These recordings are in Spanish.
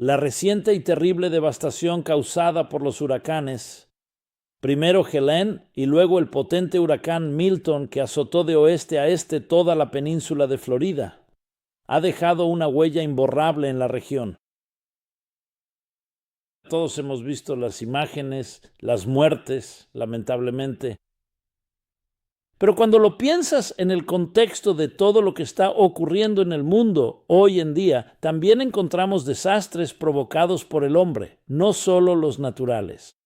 La reciente y terrible devastación causada por los huracanes, primero Helene y luego el potente huracán Milton que azotó de oeste a este toda la península de Florida, ha dejado una huella imborrable en la región. Todos hemos visto las imágenes, las muertes, lamentablemente. Pero cuando lo piensas en el contexto de todo lo que está ocurriendo en el mundo hoy en día, también encontramos desastres provocados por el hombre, no solo los naturales.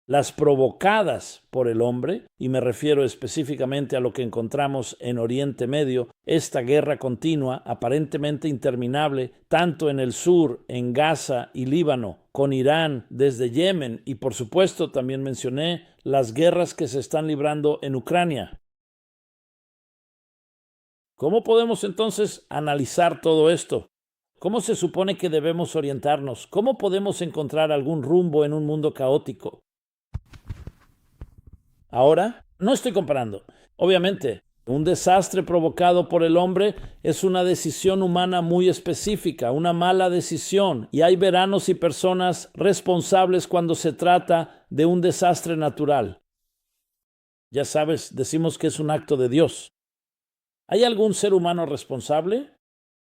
Las provocadas por el hombre, y me refiero específicamente a lo que encontramos en Oriente Medio, esta guerra continua, aparentemente interminable, tanto en el sur, en Gaza y Líbano, con Irán, desde Yemen, y por supuesto también mencioné las guerras que se están librando en Ucrania. ¿Cómo podemos entonces analizar todo esto? ¿Cómo se supone que debemos orientarnos? ¿Cómo podemos encontrar algún rumbo en un mundo caótico? Ahora, no estoy comparando. Obviamente, un desastre provocado por el hombre es una decisión humana muy específica, una mala decisión, y hay veranos y personas responsables cuando se trata de un desastre natural. Ya sabes, decimos que es un acto de Dios. ¿Hay algún ser humano responsable?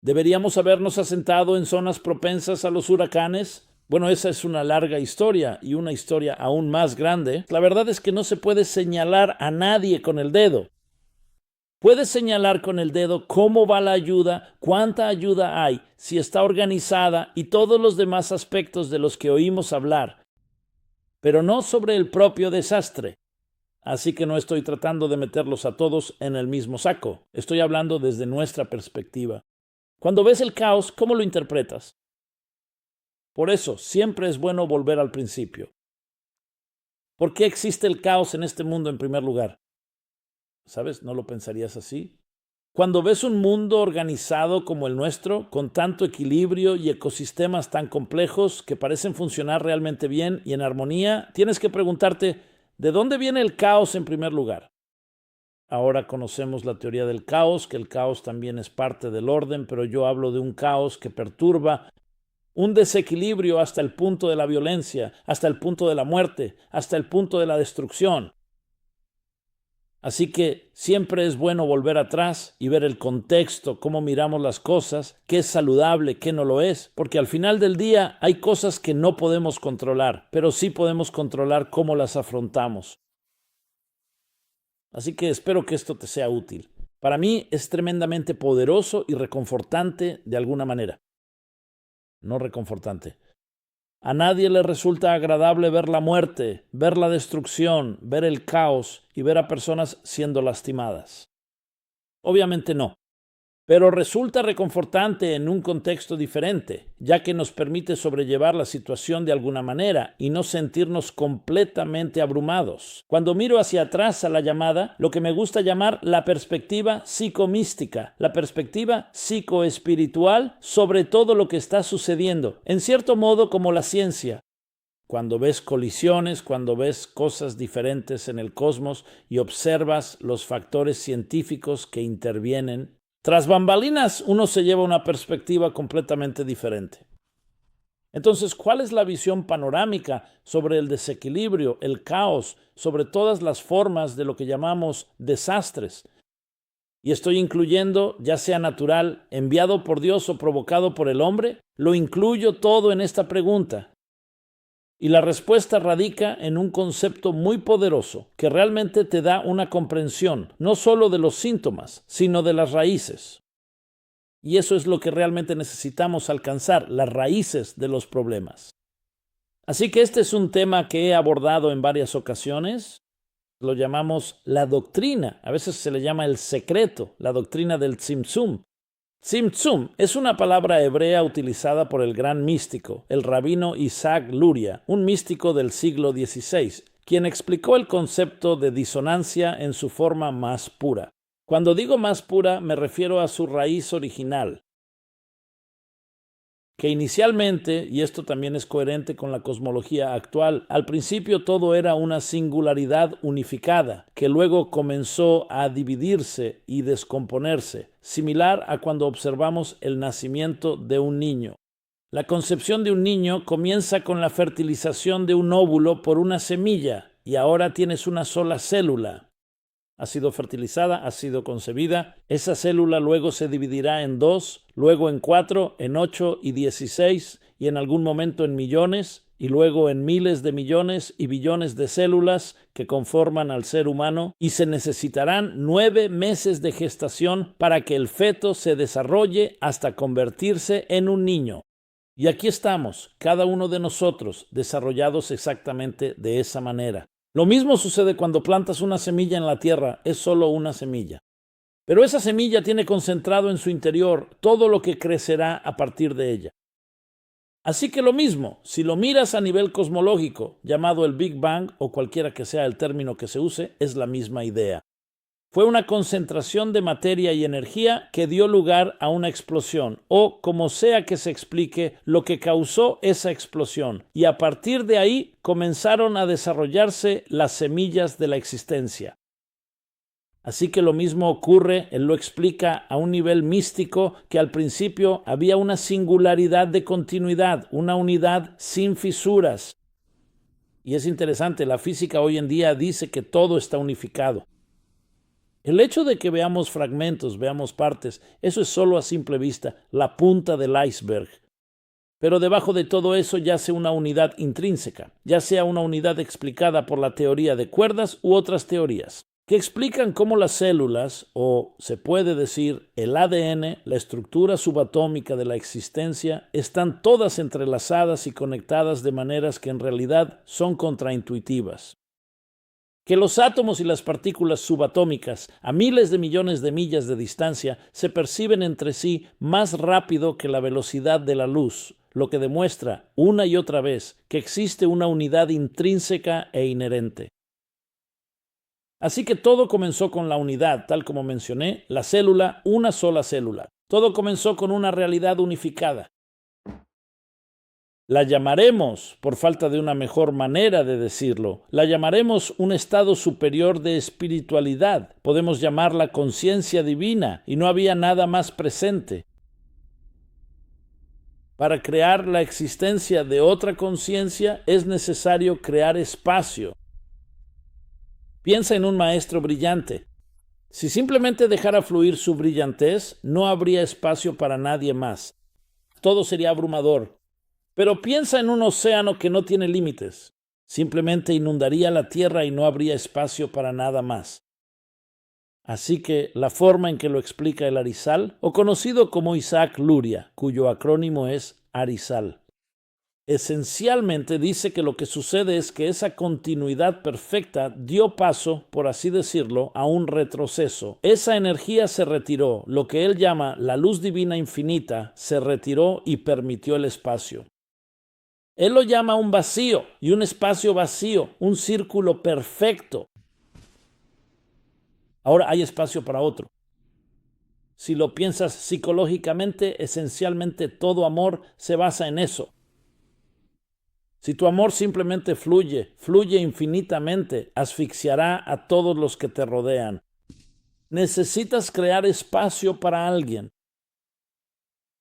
¿Deberíamos habernos asentado en zonas propensas a los huracanes? Bueno, esa es una larga historia y una historia aún más grande. La verdad es que no se puede señalar a nadie con el dedo. Puedes señalar con el dedo cómo va la ayuda, cuánta ayuda hay, si está organizada y todos los demás aspectos de los que oímos hablar, pero no sobre el propio desastre. Así que no estoy tratando de meterlos a todos en el mismo saco. Estoy hablando desde nuestra perspectiva. Cuando ves el caos, ¿cómo lo interpretas? Por eso, siempre es bueno volver al principio. ¿Por qué existe el caos en este mundo en primer lugar? ¿Sabes? ¿No lo pensarías así? Cuando ves un mundo organizado como el nuestro, con tanto equilibrio y ecosistemas tan complejos que parecen funcionar realmente bien y en armonía, tienes que preguntarte, ¿de dónde viene el caos en primer lugar? Ahora conocemos la teoría del caos, que el caos también es parte del orden, pero yo hablo de un caos que perturba, un desequilibrio hasta el punto de la violencia, hasta el punto de la muerte, hasta el punto de la destrucción. Así que siempre es bueno volver atrás y ver el contexto, cómo miramos las cosas, qué es saludable, qué no lo es, porque al final del día hay cosas que no podemos controlar, pero sí podemos controlar cómo las afrontamos. Así que espero que esto te sea útil. Para mí es tremendamente poderoso y reconfortante de alguna manera. No reconfortante. A nadie le resulta agradable ver la muerte, ver la destrucción, ver el caos y ver a personas siendo lastimadas. Obviamente no. Pero resulta reconfortante en un contexto diferente, ya que nos permite sobrellevar la situación de alguna manera y no sentirnos completamente abrumados. Cuando miro hacia atrás a la llamada, lo que me gusta llamar la perspectiva psicomística, la perspectiva psicoespiritual sobre todo lo que está sucediendo, en cierto modo como la ciencia. Cuando ves colisiones, cuando ves cosas diferentes en el cosmos y observas los factores científicos que intervienen, tras bambalinas, uno se lleva una perspectiva completamente diferente. Entonces, ¿cuál es la visión panorámica sobre el desequilibrio, el caos, sobre todas las formas de lo que llamamos desastres? Y estoy incluyendo, ya sea natural, enviado por Dios o provocado por el hombre, lo incluyo todo en esta pregunta. Y la respuesta radica en un concepto muy poderoso que realmente te da una comprensión, no solo de los síntomas, sino de las raíces. Y eso es lo que realmente necesitamos alcanzar, las raíces de los problemas. Así que este es un tema que he abordado en varias ocasiones. Lo llamamos la doctrina, a veces se le llama el secreto, la doctrina del Tzimtzum. Tzimtzum es una palabra hebrea utilizada por el gran místico, el rabino Isaac Luria, un místico del siglo XVI, quien explicó el concepto de disonancia en su forma más pura. Cuando digo más pura, me refiero a su raíz original, que inicialmente, y esto también es coherente con la cosmología actual, al principio todo era una singularidad unificada, que luego comenzó a dividirse y descomponerse, similar a cuando observamos el nacimiento de un niño. La concepción de un niño comienza con la fertilización de un óvulo por una semilla y ahora tienes una sola célula. Ha sido fertilizada, ha sido concebida. Esa célula luego se dividirá en 2, luego en 4, en 8 y 16 y en algún momento en millones y luego en miles de millones y billones de células que conforman al ser humano, y se necesitarán 9 meses de gestación para que el feto se desarrolle hasta convertirse en un niño. Y aquí estamos, cada uno de nosotros, desarrollados exactamente de esa manera. Lo mismo sucede cuando plantas una semilla en la tierra, es solo una semilla. Pero esa semilla tiene concentrado en su interior todo lo que crecerá a partir de ella. Así que lo mismo, si lo miras a nivel cosmológico, llamado el Big Bang o cualquiera que sea el término que se use, es la misma idea. Fue una concentración de materia y energía que dio lugar a una explosión, o como sea que se explique, lo que causó esa explosión. Y a partir de ahí comenzaron a desarrollarse las semillas de la existencia. Así que lo mismo ocurre, él lo explica a un nivel místico, que al principio había una singularidad de continuidad, una unidad sin fisuras. Y es interesante, la física hoy en día dice que todo está unificado. El hecho de que veamos fragmentos, veamos partes, eso es solo a simple vista, la punta del iceberg. Pero debajo de todo eso yace una unidad intrínseca, ya sea una unidad explicada por la teoría de cuerdas u otras teorías, que explican cómo las células, o se puede decir el ADN, la estructura subatómica de la existencia, están todas entrelazadas y conectadas de maneras que en realidad son contraintuitivas. Que los átomos y las partículas subatómicas a miles de millones de millas de distancia se perciben entre sí más rápido que la velocidad de la luz, lo que demuestra una y otra vez que existe una unidad intrínseca e inherente. Así que todo comenzó con la unidad, tal como mencioné, la célula, una sola célula. Todo comenzó con una realidad unificada. La llamaremos, por falta de una mejor manera de decirlo, la llamaremos un estado superior de espiritualidad. Podemos llamarla conciencia divina, y no había nada más presente. Para crear la existencia de otra conciencia es necesario crear espacio. Piensa en un maestro brillante. Si simplemente dejara fluir su brillantez, no habría espacio para nadie más. Todo sería abrumador. Pero piensa en un océano que no tiene límites. Simplemente inundaría la tierra y no habría espacio para nada más. Así que la forma en que lo explica el Arizal, o conocido como Isaac Luria, cuyo acrónimo es Arizal, esencialmente dice que lo que sucede es que esa continuidad perfecta dio paso, por así decirlo, a un retroceso. Esa energía se retiró, lo que él llama la luz divina infinita, se retiró y permitió el espacio. Él lo llama un vacío y un espacio vacío, un círculo perfecto. Ahora hay espacio para otro. Si lo piensas psicológicamente, esencialmente todo amor se basa en eso. Si tu amor simplemente fluye infinitamente, asfixiará a todos los que te rodean. Necesitas crear espacio para alguien.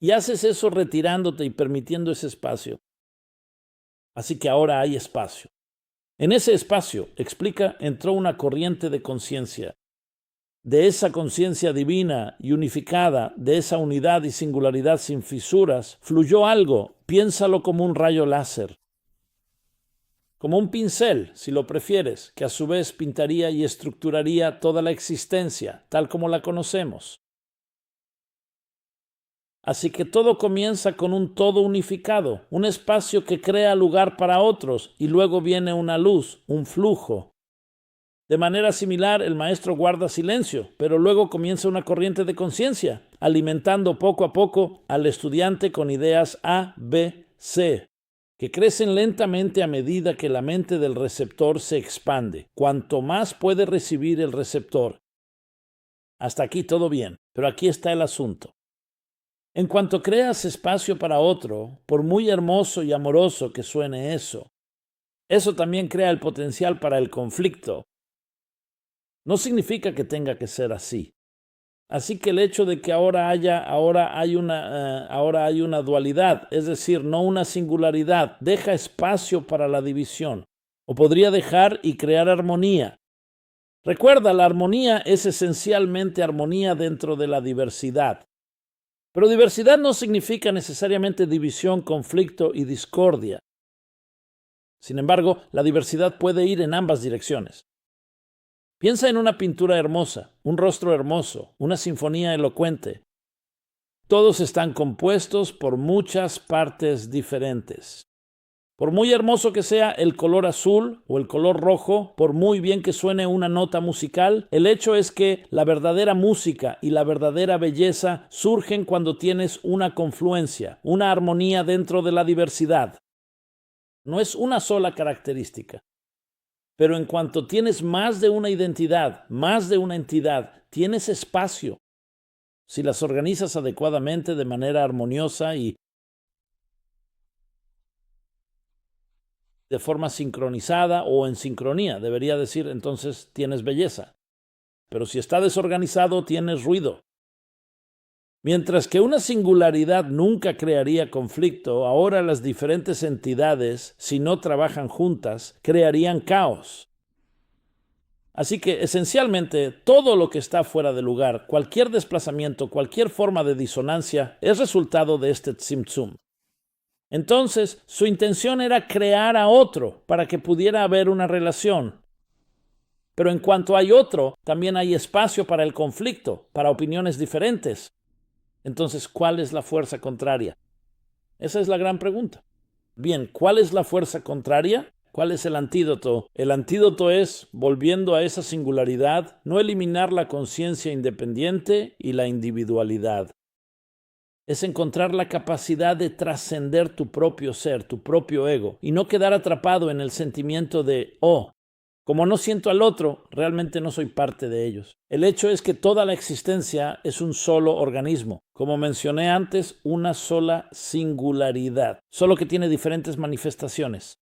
Y haces eso retirándote y permitiendo ese espacio. Así que ahora hay espacio. En ese espacio, explica, entró una corriente de conciencia. De esa conciencia divina y unificada, de esa unidad y singularidad sin fisuras, fluyó algo, piénsalo como un rayo láser. Como un pincel, si lo prefieres, que a su vez pintaría y estructuraría toda la existencia, tal como la conocemos. Así que todo comienza con un todo unificado, un espacio que crea lugar para otros, y luego viene una luz, un flujo. De manera similar, el maestro guarda silencio, pero luego comienza una corriente de conciencia, alimentando poco a poco al estudiante con ideas A, B, C, que crecen lentamente a medida que la mente del receptor se expande. Cuanto más puede recibir el receptor. Hasta aquí todo bien, pero aquí está el asunto. En cuanto creas espacio para otro, por muy hermoso y amoroso que suene eso también crea el potencial para el conflicto. No significa que tenga que ser así. Así que el hecho de que ahora hay una dualidad, es decir, no una singularidad, deja espacio para la división, o podría dejar y crear armonía. Recuerda, la armonía es esencialmente armonía dentro de la diversidad. Pero diversidad no significa necesariamente división, conflicto y discordia. Sin embargo, la diversidad puede ir en ambas direcciones. Piensa en una pintura hermosa, un rostro hermoso, una sinfonía elocuente. Todos están compuestos por muchas partes diferentes. Por muy hermoso que sea el color azul o el color rojo, por muy bien que suene una nota musical, el hecho es que la verdadera música y la verdadera belleza surgen cuando tienes una confluencia, una armonía dentro de la diversidad. No es una sola característica. Pero en cuanto tienes más de una identidad, más de una entidad, tienes espacio. Si las organizas adecuadamente de manera armoniosa y de forma sincronizada o en sincronía, debería decir, entonces tienes belleza. Pero si está desorganizado, tienes ruido. Mientras que una singularidad nunca crearía conflicto, ahora las diferentes entidades, si no trabajan juntas, crearían caos. Así que esencialmente todo lo que está fuera de lugar, cualquier desplazamiento, cualquier forma de disonancia, es resultado de este tzimtzum. Entonces, su intención era crear a otro para que pudiera haber una relación. Pero en cuanto hay otro, también hay espacio para el conflicto, para opiniones diferentes. Entonces, ¿cuál es la fuerza contraria? Esa es la gran pregunta. Bien, ¿cuál es la fuerza contraria? ¿Cuál es el antídoto? El antídoto es, volviendo a esa singularidad, no eliminar la conciencia independiente y la individualidad. Es encontrar la capacidad de trascender tu propio ser, tu propio ego, y no quedar atrapado en el sentimiento de, como no siento al otro, realmente no soy parte de ellos. El hecho es que toda la existencia es un solo organismo. Como mencioné antes, una sola singularidad, solo que tiene diferentes manifestaciones.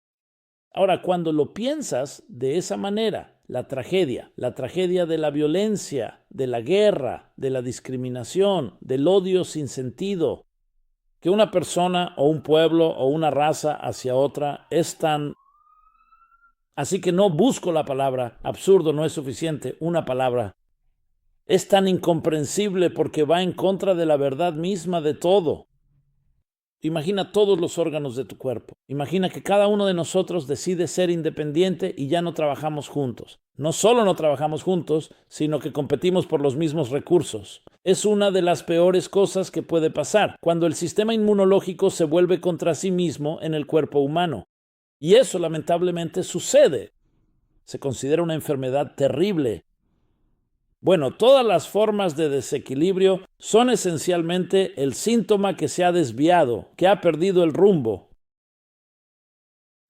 Ahora, cuando lo piensas de esa manera, la tragedia de la violencia, de la guerra, de la discriminación, del odio sin sentido, que una persona o un pueblo o una raza hacia otra es tan... Así que no busco la palabra, absurdo no es suficiente, una palabra. Es tan incomprensible porque va en contra de la verdad misma de todo. Imagina todos los órganos de tu cuerpo. Imagina que cada uno de nosotros decide ser independiente y ya no trabajamos juntos. No solo no trabajamos juntos, sino que competimos por los mismos recursos. Es una de las peores cosas que puede pasar, cuando el sistema inmunológico se vuelve contra sí mismo en el cuerpo humano. Y eso lamentablemente sucede. Se considera una enfermedad terrible. Bueno, todas las formas de desequilibrio son esencialmente el síntoma que se ha desviado, que ha perdido el rumbo.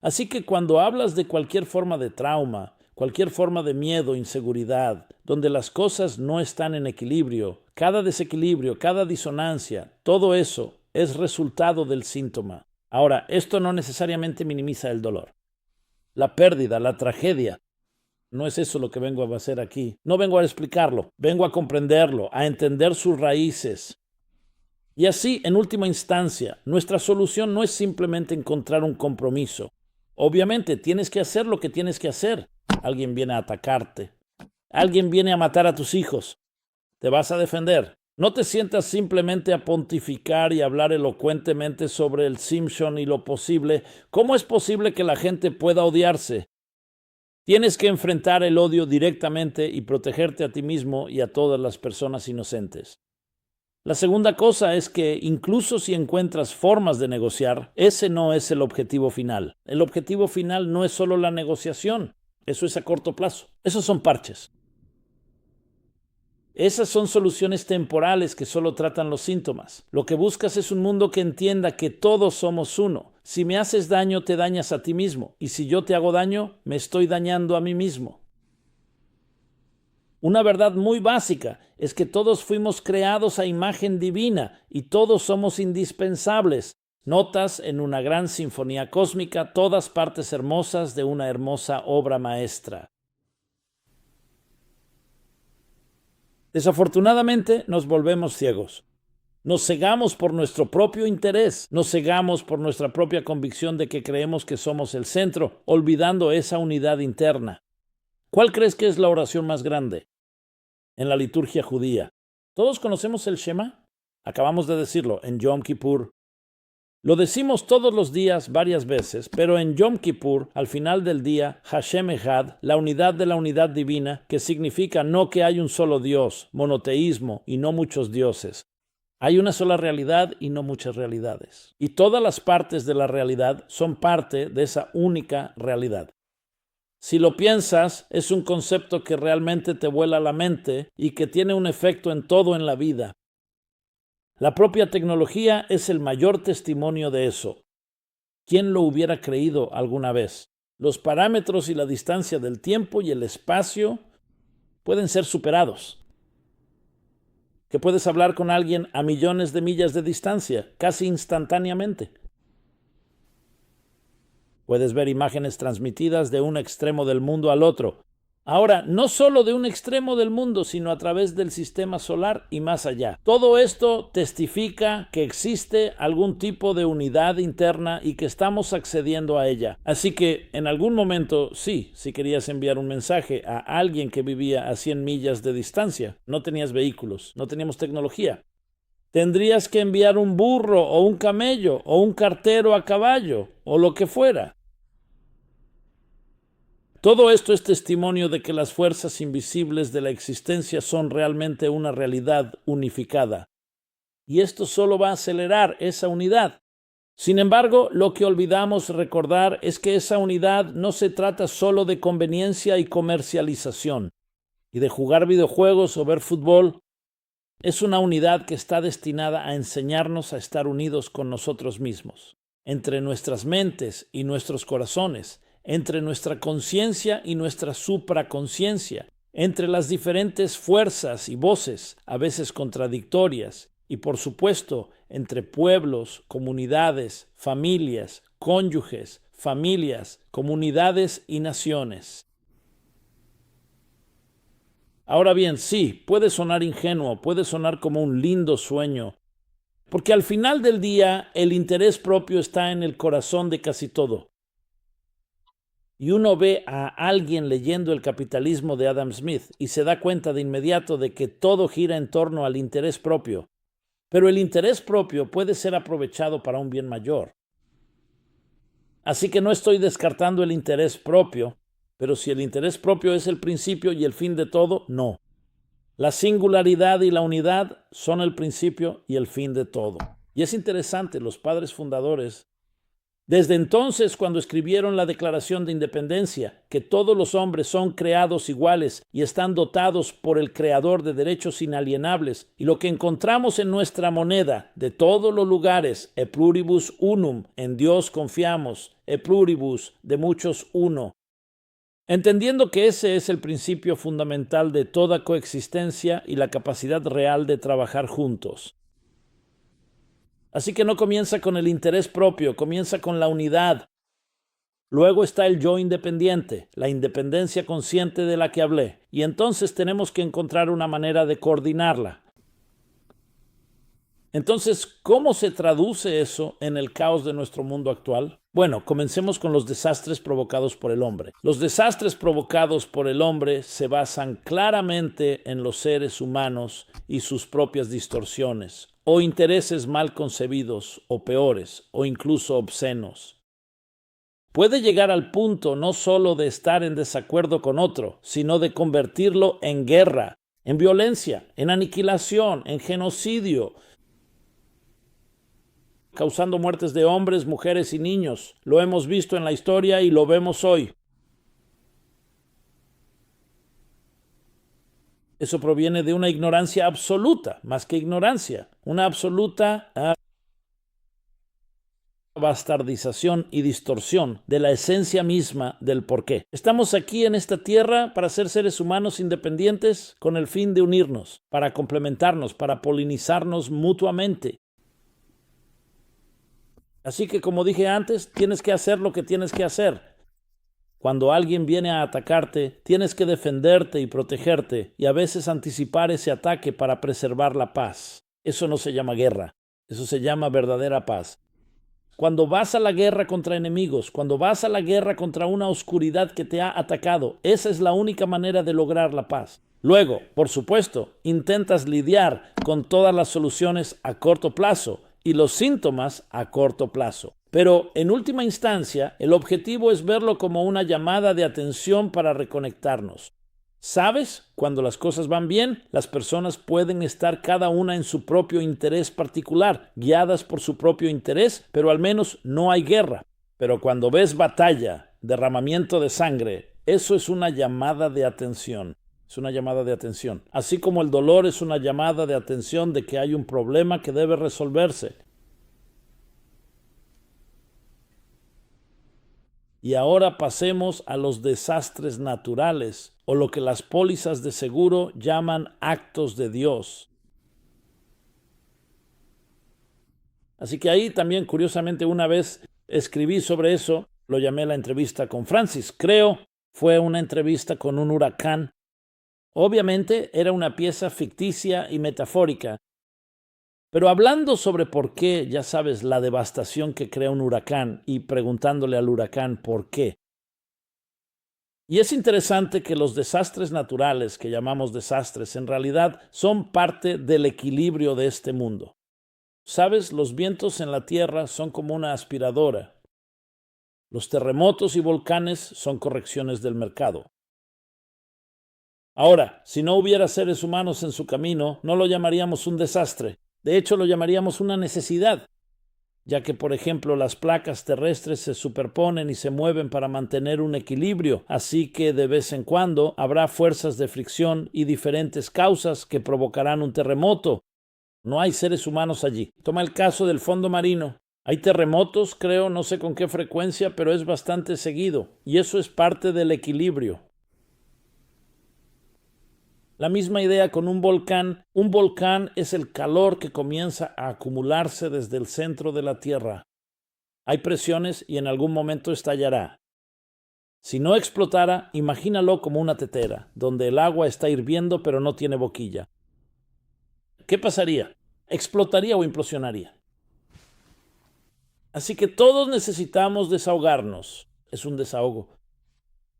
Así que cuando hablas de cualquier forma de trauma, cualquier forma de miedo, inseguridad, donde las cosas no están en equilibrio, cada desequilibrio, cada disonancia, todo eso es resultado del síntoma. Ahora, esto no necesariamente minimiza el dolor. La pérdida, la tragedia, no es eso lo que vengo a hacer aquí. No vengo a explicarlo, vengo a comprenderlo, a entender sus raíces. Y así, en última instancia, nuestra solución no es simplemente encontrar un compromiso. Obviamente, tienes que hacer lo que tienes que hacer. Alguien viene a atacarte. Alguien viene a matar a tus hijos. Te vas a defender. No te sientas simplemente a pontificar y hablar elocuentemente sobre el Simpson y lo posible. ¿Cómo es posible que la gente pueda odiarse? Tienes que enfrentar el odio directamente y protegerte a ti mismo y a todas las personas inocentes. La segunda cosa es que incluso si encuentras formas de negociar, ese no es el objetivo final. El objetivo final no es solo la negociación. Eso es a corto plazo. Esos son parches. Esas son soluciones temporales que solo tratan los síntomas. Lo que buscas es un mundo que entienda que todos somos uno. Si me haces daño, te dañas a ti mismo. Y si yo te hago daño, me estoy dañando a mí mismo. Una verdad muy básica es que todos fuimos creados a imagen divina y todos somos indispensables. Notas en una gran sinfonía cósmica, todas partes hermosas de una hermosa obra maestra. Desafortunadamente, nos volvemos ciegos. Nos cegamos por nuestro propio interés, nos cegamos por nuestra propia convicción de que creemos que somos el centro, olvidando esa unidad interna. ¿Cuál crees que es la oración más grande? En la liturgia judía. ¿Todos conocemos el Shema? Acabamos de decirlo en Yom Kippur. Lo decimos todos los días varias veces, pero en Yom Kippur, al final del día, Hashem Echad, la unidad de la unidad divina, que significa no que hay un solo Dios, monoteísmo y no muchos dioses. Hay una sola realidad y no muchas realidades. Y todas las partes de la realidad son parte de esa única realidad. Si lo piensas, es un concepto que realmente te vuela la mente y que tiene un efecto en todo en la vida. La propia tecnología es el mayor testimonio de eso. ¿Quién lo hubiera creído alguna vez? Los parámetros y la distancia del tiempo y el espacio pueden ser superados. Que puedes hablar con alguien a millones de millas de distancia, casi instantáneamente. Puedes ver imágenes transmitidas de un extremo del mundo al otro. Ahora, no solo de un extremo del mundo, sino a través del sistema solar y más allá. Todo esto testifica que existe algún tipo de unidad interna y que estamos accediendo a ella. Así que, en algún momento, sí, si querías enviar un mensaje a alguien que vivía a 100 millas de distancia, no tenías vehículos, no teníamos tecnología. Tendrías que enviar un burro o un camello o un cartero a caballo o lo que fuera. Todo esto es testimonio de que las fuerzas invisibles de la existencia son realmente una realidad unificada. Y esto solo va a acelerar esa unidad. Sin embargo, lo que olvidamos recordar es que esa unidad no se trata solo de conveniencia y comercialización, y de jugar videojuegos o ver fútbol. Es una unidad que está destinada a enseñarnos a estar unidos con nosotros mismos, entre nuestras mentes y nuestros corazones, entre nuestra conciencia y nuestra supraconciencia, entre las diferentes fuerzas y voces, a veces contradictorias, y por supuesto, entre pueblos, comunidades, familias, cónyuges, familias, comunidades y naciones. Ahora bien, sí, puede sonar ingenuo, puede sonar como un lindo sueño, porque al final del día el interés propio está en el corazón de casi todo. Y uno ve a alguien leyendo El capitalismo de Adam Smith y se da cuenta de inmediato de que todo gira en torno al interés propio. Pero el interés propio puede ser aprovechado para un bien mayor. Así que no estoy descartando el interés propio, pero si el interés propio es el principio y el fin de todo, no. La singularidad y la unidad son el principio y el fin de todo. Y es interesante, los padres fundadores, desde entonces, cuando escribieron la Declaración de Independencia, que todos los hombres son creados iguales y están dotados por el Creador de derechos inalienables, y lo que encontramos en nuestra moneda, de todos los lugares, e pluribus unum, en Dios confiamos, e pluribus, de muchos uno. Entendiendo que ese es el principio fundamental de toda coexistencia y la capacidad real de trabajar juntos. Así que no comienza con el interés propio, comienza con la unidad. Luego está el yo independiente, la independencia consciente de la que hablé, y entonces tenemos que encontrar una manera de coordinarla. Entonces, ¿cómo se traduce eso en el caos de nuestro mundo actual? Bueno, comencemos con los desastres provocados por el hombre. Los desastres provocados por el hombre se basan claramente en los seres humanos y sus propias distorsiones, o intereses mal concebidos, o peores, o incluso obscenos. Puede llegar al punto no solo de estar en desacuerdo con otro, sino de convertirlo en guerra, en violencia, en aniquilación, en genocidio, causando muertes de hombres, mujeres y niños. Lo hemos visto en la historia y lo vemos hoy. Eso proviene de una ignorancia absoluta, más que ignorancia, una absoluta bastardización y distorsión de la esencia misma del porqué. Estamos aquí en esta tierra para ser seres humanos independientes con el fin de unirnos, para complementarnos, para polinizarnos mutuamente. Así que, como dije antes, tienes que hacer lo que tienes que hacer. Cuando alguien viene a atacarte, tienes que defenderte y protegerte, y a veces anticipar ese ataque para preservar la paz. Eso no se llama guerra, eso se llama verdadera paz. Cuando vas a la guerra contra enemigos, cuando vas a la guerra contra una oscuridad que te ha atacado, esa es la única manera de lograr la paz. Luego, por supuesto, intentas lidiar con todas las soluciones a corto plazo y los síntomas a corto plazo. Pero en última instancia, el objetivo es verlo como una llamada de atención para reconectarnos. ¿Sabes? Cuando las cosas van bien, las personas pueden estar cada una en su propio interés particular, guiadas por su propio interés, pero al menos no hay guerra. Pero cuando ves batalla, derramamiento de sangre, eso es una llamada de atención. Es una llamada de atención. Así como el dolor es una llamada de atención de que hay un problema que debe resolverse. Y ahora pasemos a los desastres naturales, o lo que las pólizas de seguro llaman actos de Dios. Así que ahí también, curiosamente, una vez escribí sobre eso, lo llamé la entrevista con Francis. Creo fue una entrevista con un huracán. Obviamente era una pieza ficticia y metafórica, pero hablando sobre por qué, ya sabes, la devastación que crea un huracán y preguntándole al huracán por qué. Y es interesante que los desastres naturales, que llamamos desastres, en realidad son parte del equilibrio de este mundo. Sabes, los vientos en la tierra son como una aspiradora. Los terremotos y volcanes son correcciones del mercado. Ahora, si no hubiera seres humanos en su camino, no lo llamaríamos un desastre. De hecho, lo llamaríamos una necesidad, ya que, por ejemplo, las placas terrestres se superponen y se mueven para mantener un equilibrio, así que de vez en cuando habrá fuerzas de fricción y diferentes causas que provocarán un terremoto. No hay seres humanos allí. Toma el caso del fondo marino. Hay terremotos, creo, no sé con qué frecuencia, pero es bastante seguido, y eso es parte del equilibrio. La misma idea con un volcán. Un volcán es el calor que comienza a acumularse desde el centro de la Tierra. Hay presiones y en algún momento estallará. Si no explotara, imagínalo como una tetera, donde el agua está hirviendo pero no tiene boquilla. ¿Qué pasaría? ¿Explotaría o implosionaría? Así que todos necesitamos desahogarnos. Es un desahogo.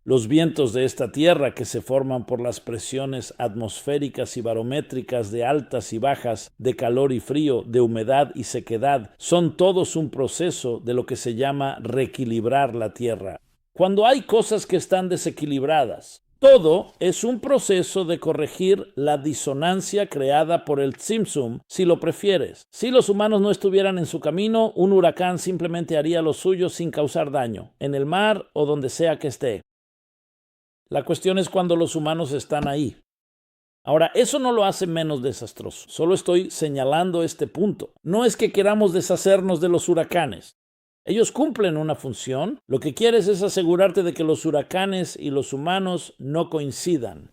Los vientos de esta tierra, que se forman por las presiones atmosféricas y barométricas de altas y bajas, de calor y frío, de humedad y sequedad, son todos un proceso de lo que se llama reequilibrar la tierra. Cuando hay cosas que están desequilibradas, todo es un proceso de corregir la disonancia creada por el Tzimtzum, si lo prefieres. Si los humanos no estuvieran en su camino, un huracán simplemente haría lo suyo sin causar daño, en el mar o donde sea que esté. La cuestión es cuando los humanos están ahí. Ahora, eso no lo hace menos desastroso. Solo estoy señalando este punto. No es que queramos deshacernos de los huracanes. Ellos cumplen una función. Lo que quieres es asegurarte de que los huracanes y los humanos no coincidan.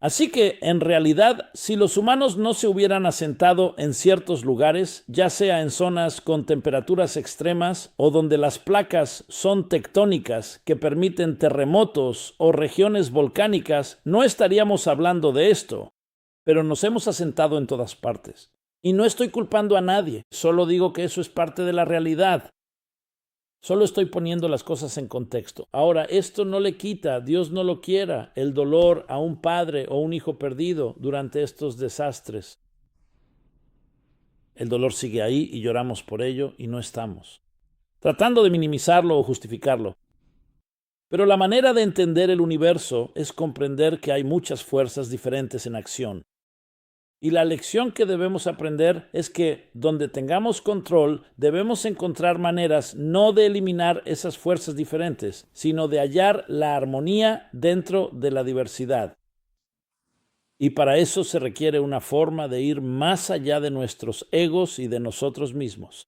Así que, en realidad, si los humanos no se hubieran asentado en ciertos lugares, ya sea en zonas con temperaturas extremas o donde las placas son tectónicas que permiten terremotos o regiones volcánicas, no estaríamos hablando de esto. Pero nos hemos asentado en todas partes. Y no estoy culpando a nadie, solo digo que eso es parte de la realidad. Solo estoy poniendo las cosas en contexto. Ahora, esto no le quita, Dios no lo quiera, el dolor a un padre o un hijo perdido durante estos desastres. El dolor sigue ahí y lloramos por ello y no estamos tratando de minimizarlo o justificarlo. Pero la manera de entender el universo es comprender que hay muchas fuerzas diferentes en acción. Y la lección que debemos aprender es que donde tengamos control debemos encontrar maneras no de eliminar esas fuerzas diferentes, sino de hallar la armonía dentro de la diversidad. Y para eso se requiere una forma de ir más allá de nuestros egos y de nosotros mismos.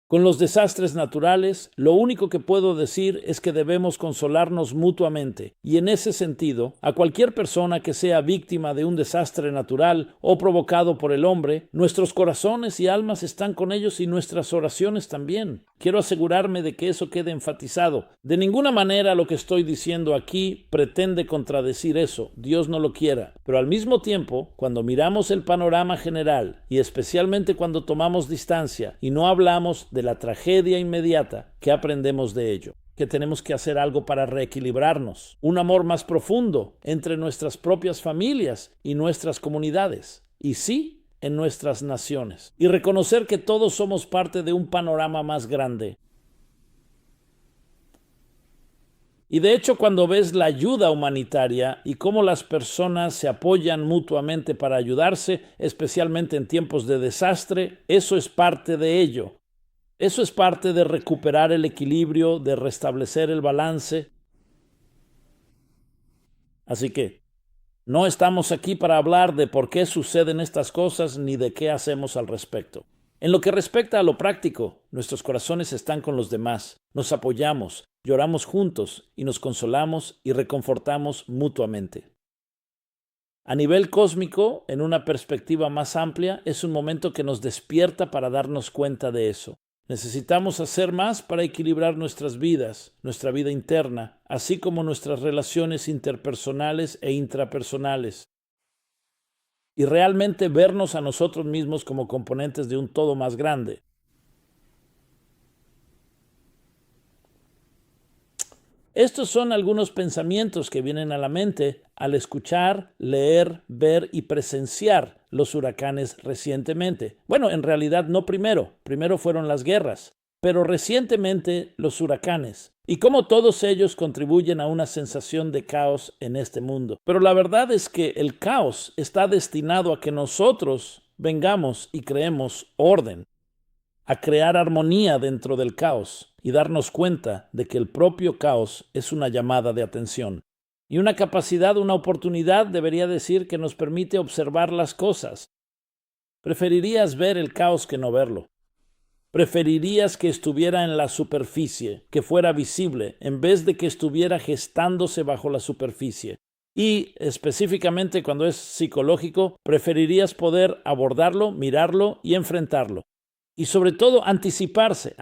Con los desastres naturales, lo único que puedo decir es que debemos consolarnos mutuamente, y en ese sentido, a cualquier persona que sea víctima de un desastre natural o provocado por el hombre, nuestros corazones y almas están con ellos y nuestras oraciones también. Quiero asegurarme de que eso quede enfatizado. De ninguna manera lo que estoy diciendo aquí pretende contradecir eso, Dios no lo quiera, pero al mismo tiempo, cuando miramos el panorama general, y especialmente cuando tomamos distancia y no hablamos de la tragedia inmediata, ¿qué aprendemos de ello? Que tenemos que hacer algo para reequilibrarnos, un amor más profundo entre nuestras propias familias y nuestras comunidades, y sí, en nuestras naciones, y reconocer que todos somos parte de un panorama más grande. Y de hecho, cuando ves la ayuda humanitaria y cómo las personas se apoyan mutuamente para ayudarse, especialmente en tiempos de desastre, eso es parte de ello. Eso es parte de recuperar el equilibrio, de restablecer el balance. Así que no estamos aquí para hablar de por qué suceden estas cosas ni de qué hacemos al respecto. En lo que respecta a lo práctico, nuestros corazones están con los demás, nos apoyamos, lloramos juntos y nos consolamos y reconfortamos mutuamente. A nivel cósmico, en una perspectiva más amplia, es un momento que nos despierta para darnos cuenta de eso. Necesitamos hacer más para equilibrar nuestras vidas, nuestra vida interna, así como nuestras relaciones interpersonales e intrapersonales. Y realmente vernos a nosotros mismos como componentes de un todo más grande. Estos son algunos pensamientos que vienen a la mente al escuchar, leer, ver y presenciar los huracanes recientemente. Bueno, en realidad no primero fueron las guerras, pero recientemente los huracanes. Y cómo todos ellos contribuyen a una sensación de caos en este mundo. Pero la verdad es que el caos está destinado a que nosotros vengamos y creemos orden, a crear armonía dentro del caos y darnos cuenta de que el propio caos es una llamada de atención. Y una capacidad, una oportunidad, debería decir, que nos permite observar las cosas. Preferirías ver el caos que no verlo. Preferirías que estuviera en la superficie, que fuera visible, en vez de que estuviera gestándose bajo la superficie. Y, específicamente cuando es psicológico, preferirías poder abordarlo, mirarlo y enfrentarlo. Y sobre todo, anticiparse.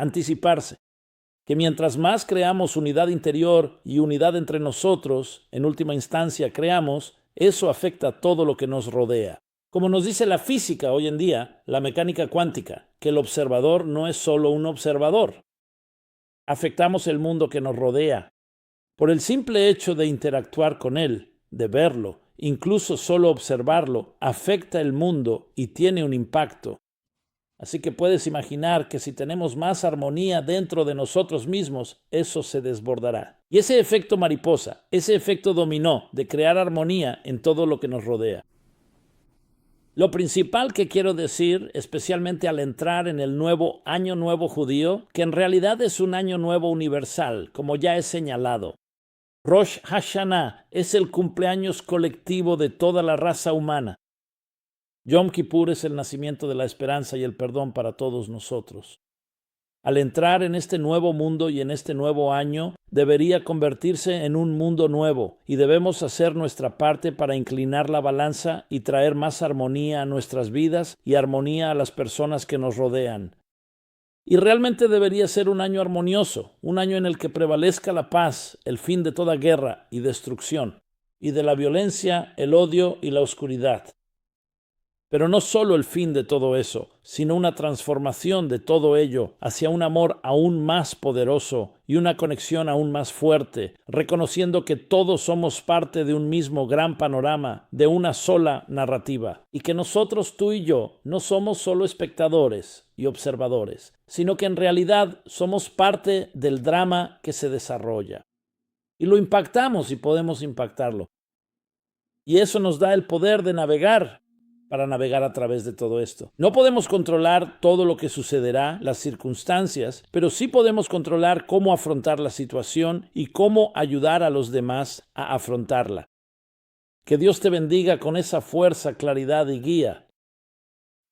Que mientras más creamos unidad interior y unidad entre nosotros, en última instancia creamos, eso afecta a todo lo que nos rodea. Como nos dice la física hoy en día, la mecánica cuántica, que el observador no es solo un observador. Afectamos el mundo que nos rodea. Por el simple hecho de interactuar con él, de verlo, incluso solo observarlo, afecta el mundo y tiene un impacto. Así que puedes imaginar que si tenemos más armonía dentro de nosotros mismos, eso se desbordará. Y ese efecto mariposa, ese efecto dominó de crear armonía en todo lo que nos rodea. Lo principal que quiero decir, especialmente al entrar en el nuevo Año Nuevo judío, que en realidad es un Año Nuevo universal, como ya he señalado. Rosh Hashanah es el cumpleaños colectivo de toda la raza humana. Yom Kippur es el nacimiento de la esperanza y el perdón para todos nosotros. Al entrar en este nuevo mundo y en este nuevo año, debería convertirse en un mundo nuevo y debemos hacer nuestra parte para inclinar la balanza y traer más armonía a nuestras vidas y armonía a las personas que nos rodean. Y realmente debería ser un año armonioso, un año en el que prevalezca la paz, el fin de toda guerra y destrucción, y de la violencia, el odio y la oscuridad. Pero no solo el fin de todo eso, sino una transformación de todo ello hacia un amor aún más poderoso y una conexión aún más fuerte, reconociendo que todos somos parte de un mismo gran panorama, de una sola narrativa, y que nosotros, tú y yo, no somos solo espectadores y observadores, sino que en realidad somos parte del drama que se desarrolla. Y lo impactamos y podemos impactarlo. Y eso nos da el poder de navegar para navegar a través de todo esto. No podemos controlar todo lo que sucederá, las circunstancias, pero sí podemos controlar cómo afrontar la situación y cómo ayudar a los demás a afrontarla. Que Dios te bendiga con esa fuerza, claridad y guía.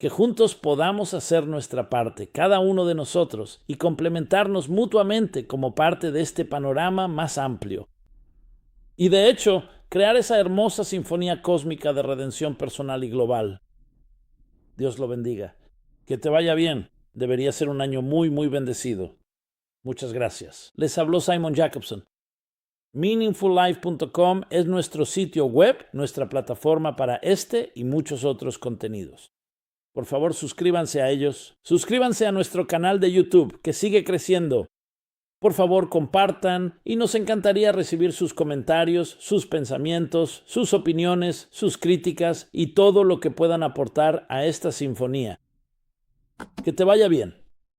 que juntos podamos hacer nuestra parte, cada uno de nosotros, y complementarnos mutuamente como parte de este panorama más amplio. Y de hecho, crear esa hermosa sinfonía cósmica de redención personal y global. Dios lo bendiga. Que te vaya bien. Debería ser un año muy, muy bendecido. Muchas gracias. Les habló Simon Jacobson. Meaningfullife.com es nuestro sitio web, nuestra plataforma para este y muchos otros contenidos. Por favor, suscríbanse a ellos. Suscríbanse a nuestro canal de YouTube, que sigue creciendo. Por favor, compartan y nos encantaría recibir sus comentarios, sus pensamientos, sus opiniones, sus críticas y todo lo que puedan aportar a esta sinfonía. Que te vaya bien.